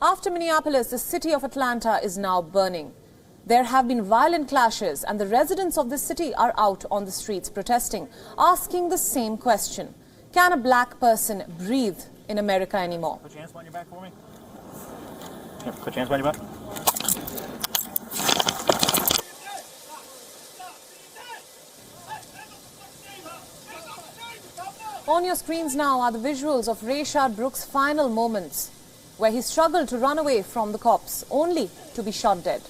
After Minneapolis, the city of Atlanta is now burning. There have been violent clashes and the residents of the city are out on the streets protesting, asking the same question. Can a black person breathe in America anymore? Put your hands behind your back for me. Here, put your hands behind your back. On your screens now are the visuals of Rayshard Brooks' final moments, where he struggled to run away from the cops, only to be shot dead.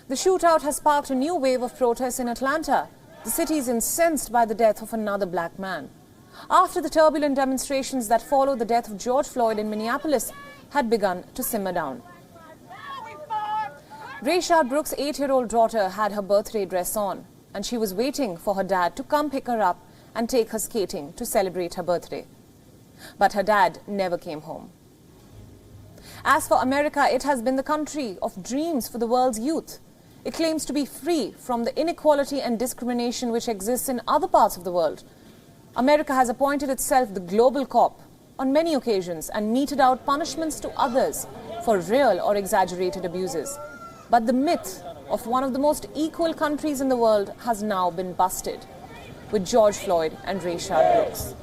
The shootout has sparked a new wave of protests in Atlanta. The city is incensed by the death of another black man. After the turbulent demonstrations that followed the death of George Floyd in Minneapolis had begun to simmer down. Rayshard Brooks' 8-year-old daughter had her birthday dress on, and she was waiting for her dad to come pick her up and take her skating to celebrate her birthday. But her dad never came home. As for America, it has been the country of dreams for the world's youth. It claims to be free from the inequality and discrimination which exists in other parts of the world. America has appointed itself the global cop on many occasions and meted out punishments to others for real or exaggerated abuses. But the myth of one of the most equal countries in the world has now been busted with George Floyd and Rayshard Brooks.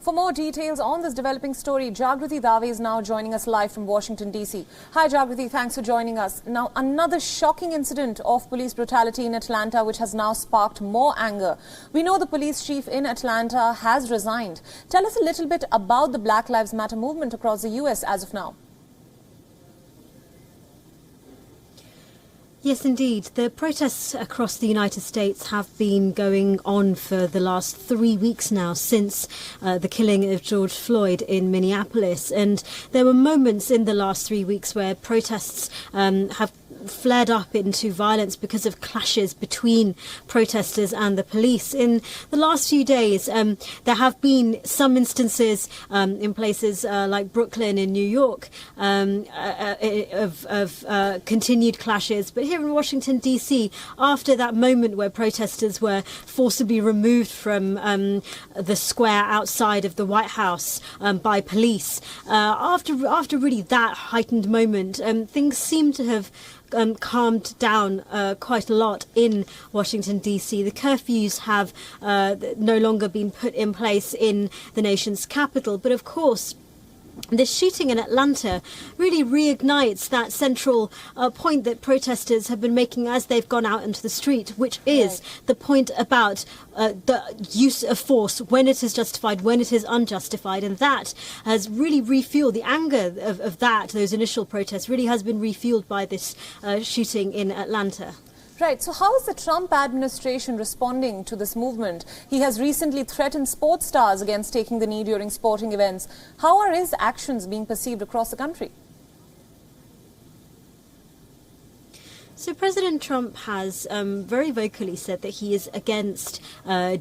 For more details on this developing story, Jagriti Dave is now joining us live from Washington, D.C. Hi, Jagriti. Thanks for joining us. Now, another shocking incident of police brutality in Atlanta, which has now sparked more anger. We know the police chief in Atlanta has resigned. Tell us a little bit about the Black Lives Matter movement across the U.S. as of now. Yes, indeed. The protests across the United States have been going on for the last 3 weeks now since the killing of George Floyd in Minneapolis. And there were moments in the last 3 weeks where protests have flared up into violence because of clashes between protesters and the police. In the last few days, there have been some instances in places like Brooklyn in New York of continued clashes. But here in Washington, D.C., after that moment where protesters were forcibly removed from the square outside of the White House by police, after really that heightened moment, things seem to have calmed down quite a lot in Washington, D.C. The curfews have no longer been put in place in the nation's capital. But of course, this shooting in Atlanta really reignites that central point that protesters have been making as they've gone out into the street, which is the point about the use of force when it is justified, when it is unjustified. And that has really refueled the anger of those initial protests, really has been refueled by this shooting in Atlanta. Right. So how is the Trump administration responding to this movement? He has recently threatened sports stars against taking the knee during sporting events. How are his actions being perceived across the country? So President Trump has very vocally said that he is against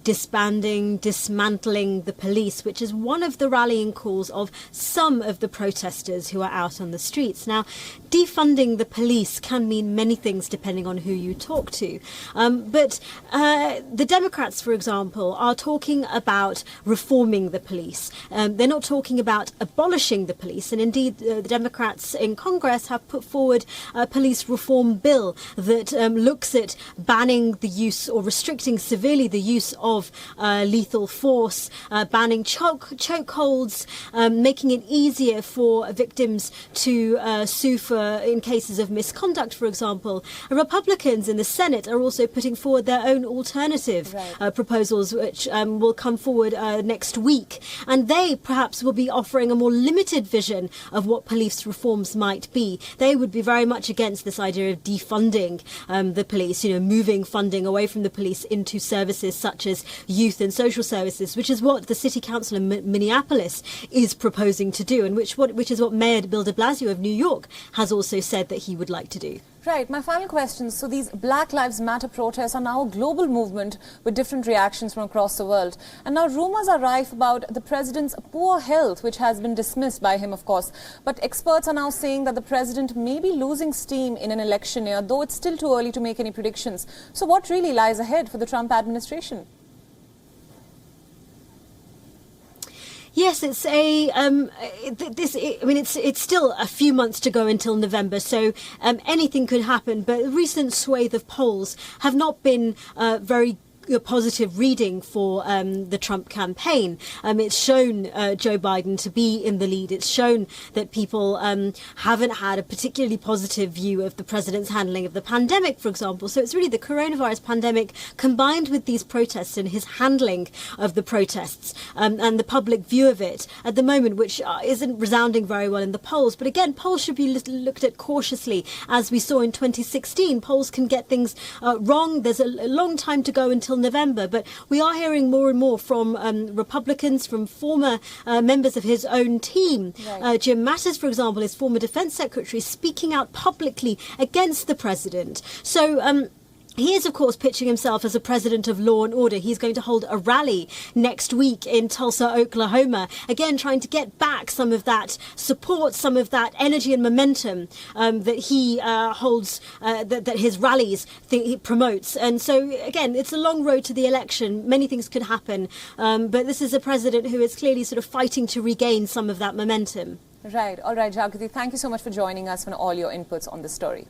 disbanding, dismantling the police, which is one of the rallying calls of some of the protesters who are out on the streets. Now, defunding the police can mean many things depending on who you talk to. But the Democrats, for example, are talking about reforming the police. They're not talking about abolishing the police. And indeed, the Democrats in Congress have put forward a police reform bill that looks at banning the use or restricting severely the use of lethal force, banning chokeholds, making it easier for victims to sue in cases of misconduct, for example. Republicans in the Senate are also putting forward their own alternative proposals, which will come forward next week. And they perhaps will be offering a more limited vision of what police reforms might be. They would be very much against this idea of defunding the police, moving funding away from the police into services such as youth and social services, which is what the city council in Minneapolis is proposing to do, and which is what Mayor Bill de Blasio of New York has also said that he would like to do. Right. My final question. So these Black Lives Matter protests are now a global movement with different reactions from across the world. And now rumours are rife about the president's poor health, which has been dismissed by him, of course. But experts are now saying that the president may be losing steam in an election year, though it's still too early to make any predictions. So what really lies ahead for the Trump administration? Yes, it's it's still a few months to go until November, so anything could happen. But a recent swathe of polls have not been very positive reading for the Trump campaign. It's shown Joe Biden to be in the lead. It's shown that people haven't had a particularly positive view of the president's handling of the pandemic, for example. So it's really the coronavirus pandemic combined with these protests and his handling of the protests and the public view of it at the moment, which isn't resounding very well in the polls. But again, polls should be looked at cautiously. As we saw in 2016, polls can get things wrong. There's a long time to go until November, but we are hearing more and more from Republicans, from former members of his own team. Right. Jim Mattis, for example, his former defense secretary, speaking out publicly against the president. So he is, of course, pitching himself as a president of law and order. He's going to hold a rally next week in Tulsa, Oklahoma, again trying to get back some of that support, some of that energy and momentum that he holds, that his rallies he promotes. And so, again, it's a long road to the election. Many things could happen. But this is a president who is clearly sort of fighting to regain some of that momentum. Right. All right, Jagriti, thank you so much for joining us and all your inputs on this story.